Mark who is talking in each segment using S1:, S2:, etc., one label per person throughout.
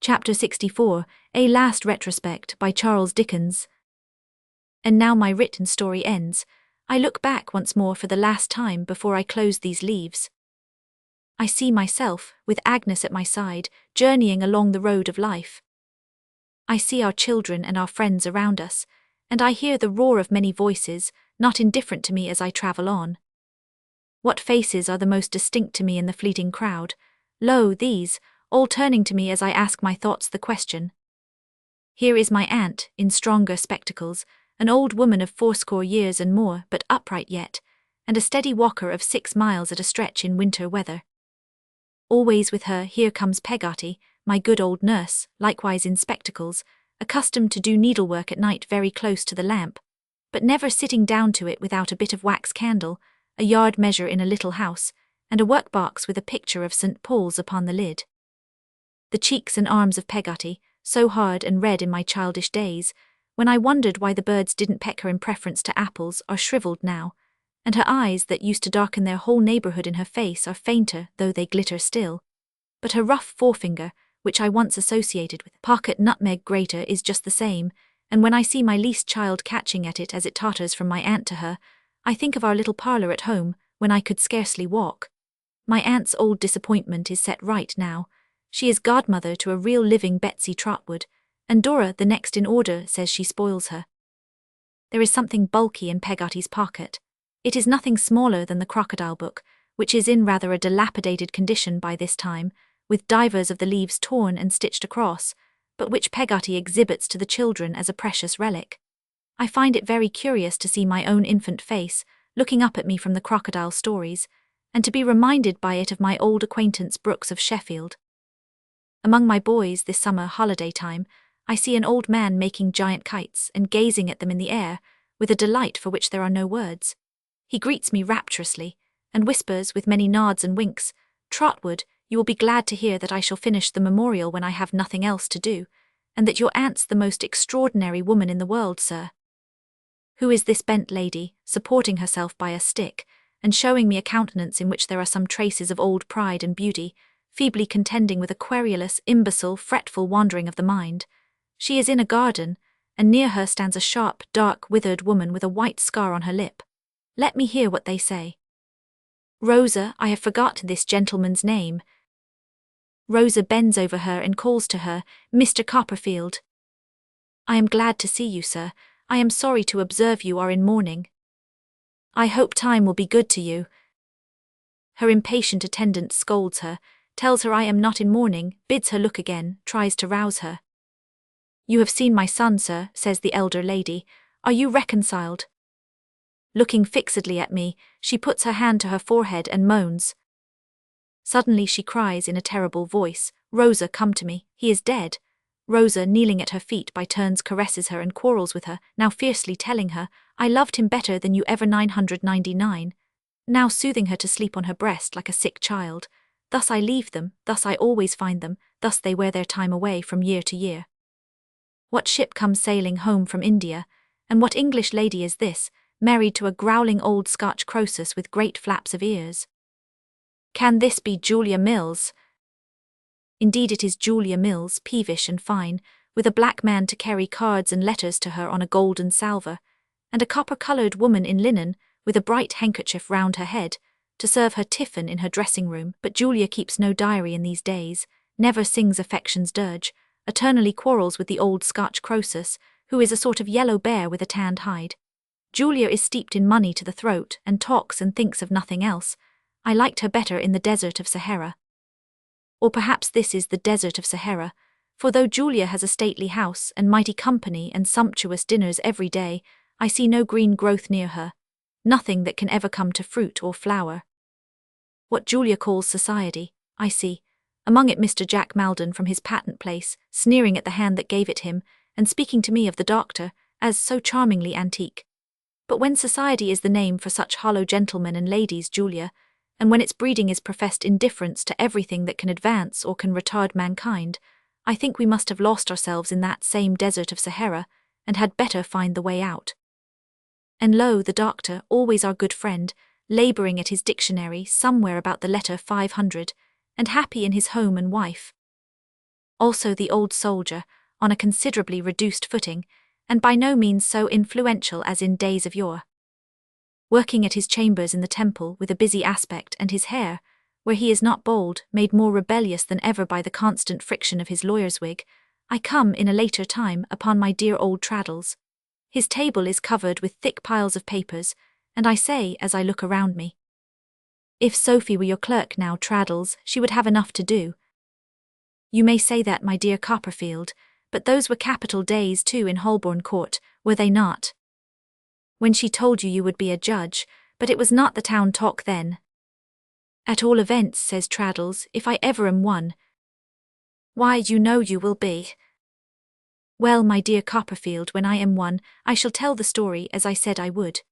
S1: Chapter 64, A Last Retrospect by Charles Dickens. And now my written story ends. I look back once more for the last time before I close these leaves. I see myself, with Agnes at my side, journeying along the road of life. I see our children and our friends around us, and I hear the roar of many voices, not indifferent to me as I travel on. What faces are the most distinct to me in the fleeting crowd? Lo, these, all turning to me as I ask my thoughts the question. Here is my aunt, in stronger spectacles, an old woman of 80 years and more, but upright yet, and a steady walker of 6 miles at a stretch in winter weather. Always with her, here comes Peggotty, my good old nurse, likewise in spectacles, accustomed to do needlework at night very close to the lamp, but never sitting down to it without a bit of wax candle, a yard measure in a little house, and a work-box with a picture of St. Paul's upon the lid. The cheeks and arms of Peggotty, so hard and red in my childish days, when I wondered why the birds didn't peck her in preference to apples, are shriveled now, and her eyes that used to darken their whole neighborhood in her face are fainter, though they glitter still. But her rough forefinger, which I once associated with pocket nutmeg grater, is just the same, and when I see my least child catching at it as it totters from my aunt to her, I think of our little parlor at home, when I could scarcely walk. My aunt's old disappointment is set right now. She is godmother to a real living Betsy Trotwood, and Dora, the next in order, says she spoils her. There is something bulky in Peggotty's pocket. It is nothing smaller than the crocodile book, which is in rather a dilapidated condition by this time, with divers of the leaves torn and stitched across, but which Peggotty exhibits to the children as a precious relic. I find it very curious to see my own infant face, looking up at me from the crocodile stories, and to be reminded by it of my old acquaintance Brooks of Sheffield. Among my boys this summer holiday time, I see an old man making giant kites and gazing at them in the air, with a delight for which there are no words. He greets me rapturously, and whispers with many nods and winks, "Trotwood, you will be glad to hear that I shall finish the memorial when I have nothing else to do, and that your aunt's the most extraordinary woman in the world, sir." Who is this bent lady, supporting herself by a stick, and showing me a countenance in which there are some traces of old pride and beauty, feebly contending with a querulous, imbecile, fretful wandering of the mind? She is in a garden, and near her stands a sharp, dark, withered woman with a white scar on her lip. Let me hear what they say. Rosa, I have forgotten this gentleman's name. Rosa bends over her and calls to her, "Mr. Copperfield." "I am glad to see you, sir. I am sorry to observe you are in mourning. I hope time will be good to you." Her impatient attendant scolds her, tells her I am not in mourning, bids her look again, tries to rouse her. "You have seen my son, sir," says the elder lady. "Are you reconciled?" Looking fixedly at me, she puts her hand to her forehead and moans. Suddenly she cries in a terrible voice, "Rosa, come to me, he is dead." Rosa, kneeling at her feet, by turns caresses her and quarrels with her, now fiercely telling her, "I loved him better than you ever 999, now soothing her to sleep on her breast like a sick child. Thus I leave them, thus I always find them, thus they wear their time away from year to year. What ship comes sailing home from India, and what English lady is this, married to a growling old Scotch Croesus with great flaps of ears? Can this be Julia Mills? Indeed it is Julia Mills, peevish and fine, with a black man to carry cards and letters to her on a golden salver, and a copper-coloured woman in linen, with a bright handkerchief round her head, to serve her tiffin in her dressing-room. But Julia keeps no diary in these days, never sings affection's dirge, eternally quarrels with the old Scotch Croesus, who is a sort of yellow bear with a tanned hide. Julia is steeped in money to the throat, and talks and thinks of nothing else. I liked her better in the desert of Sahara. Or perhaps this is the desert of Sahara, for though Julia has a stately house and mighty company and sumptuous dinners every day, I see no green growth near her, nothing that can ever come to fruit or flower. What Julia calls society, I see, among it Mr. Jack Maldon from his patent place, sneering at the hand that gave it him, and speaking to me of the doctor, as so charmingly antique. But when society is the name for such hollow gentlemen and ladies, Julia, and when its breeding is professed indifference to everything that can advance or can retard mankind, I think we must have lost ourselves in that same desert of Sahara, and had better find the way out. And lo, the doctor, always our good friend, labouring at his dictionary somewhere about the letter 500, and happy in his home and wife. also the old soldier, on a considerably reduced footing, and by no means so influential as in days of yore. Working at his chambers in the Temple with a busy aspect, and his hair, where he is not bald, made more rebellious than ever by the constant friction of his lawyer's wig, I come in a later time upon my dear old Traddles. His table is covered with thick piles of papers, and I say as I look around me, "If Sophie were your clerk now, Traddles, she would have enough to do." You may say that, my dear Copperfield, but those were capital days too in Holborn Court, were they not? When she told you would be a judge, but it was not the town talk then. "At all events," says Traddles, "if I ever am one." "Why, you know you will be." "Well, my dear Copperfield, when I am one, I shall tell the story as I said I would."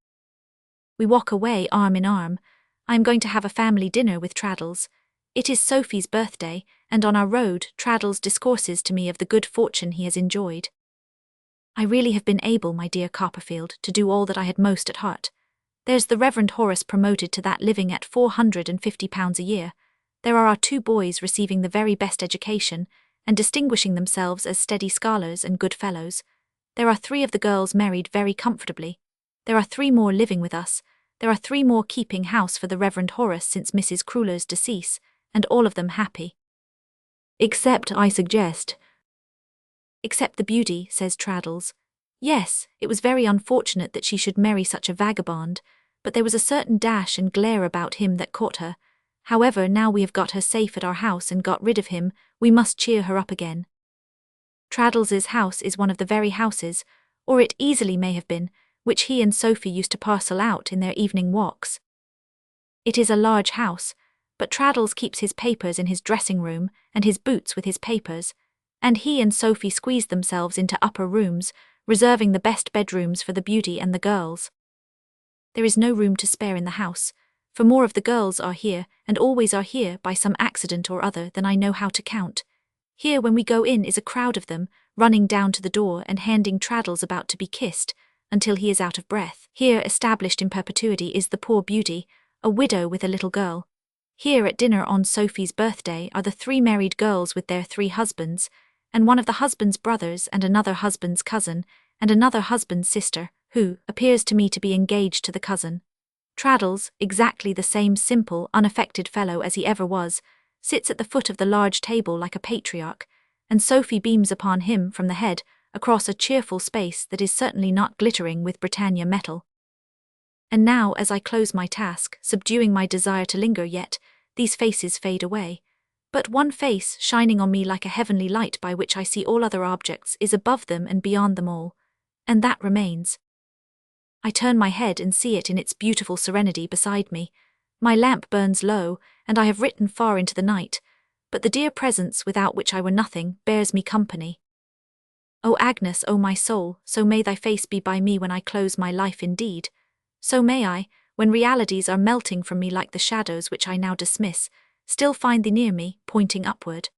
S1: We walk away arm in arm. I am going to have a family dinner with Traddles. It is Sophie's birthday, and on our road Traddles discourses to me of the good fortune he has enjoyed. I really have been able, my dear Copperfield, to do all that I had most at heart. There's the Reverend Horace promoted to that living at £450 a year. There are our 2 boys receiving the very best education, and distinguishing themselves as steady scholars and good fellows. There are 3 of the girls married very comfortably. There are 3 more living with us. There are 3 more keeping house for the Reverend Horace since Mrs. Crewler's decease, and all of them happy. Except, I suggest. Except the beauty, says Traddles. Yes, it was very unfortunate that she should marry such a vagabond, but there was a certain dash and glare about him that caught her. However, now we have got her safe at our house and got rid of him, we must cheer her up again. Traddles's house is one of the very houses, or it easily may have been, which he and Sophie used to parcel out in their evening walks. It is a large house, but Traddles keeps his papers in his dressing room and his boots with his papers, and he and Sophie squeeze themselves into upper rooms, reserving the best bedrooms for the beauty and the girls. There is no room to spare in the house, for more of the girls are here, and always are here by some accident or other than I know how to count. Here when we go in is a crowd of them, running down to the door and handing Traddles about to be kissed, until he is out of breath. Here, established in perpetuity, is the poor beauty, a widow with a little girl. Here at dinner on Sophie's birthday are the 3 married girls with their 3 husbands, and one of the husband's brothers and another husband's cousin, and another husband's sister, who appears to me to be engaged to the cousin. Traddles, exactly the same simple, unaffected fellow as he ever was, sits at the foot of the large table like a patriarch, and Sophie beams upon him from the head, across a cheerful space that is certainly not glittering with Britannia metal. And now, as I close my task, subduing my desire to linger yet, these faces fade away. But one face, shining on me like a heavenly light by which I see all other objects, is above them and beyond them all, and that remains. I turn my head and see it in its beautiful serenity beside me. My lamp burns low, and I have written far into the night, but the dear presence without which I were nothing bears me company. O Agnes, O my soul, so may thy face be by me when I close my life indeed. So may I, when realities are melting from me like the shadows which I now dismiss, still find thee near me, pointing upward.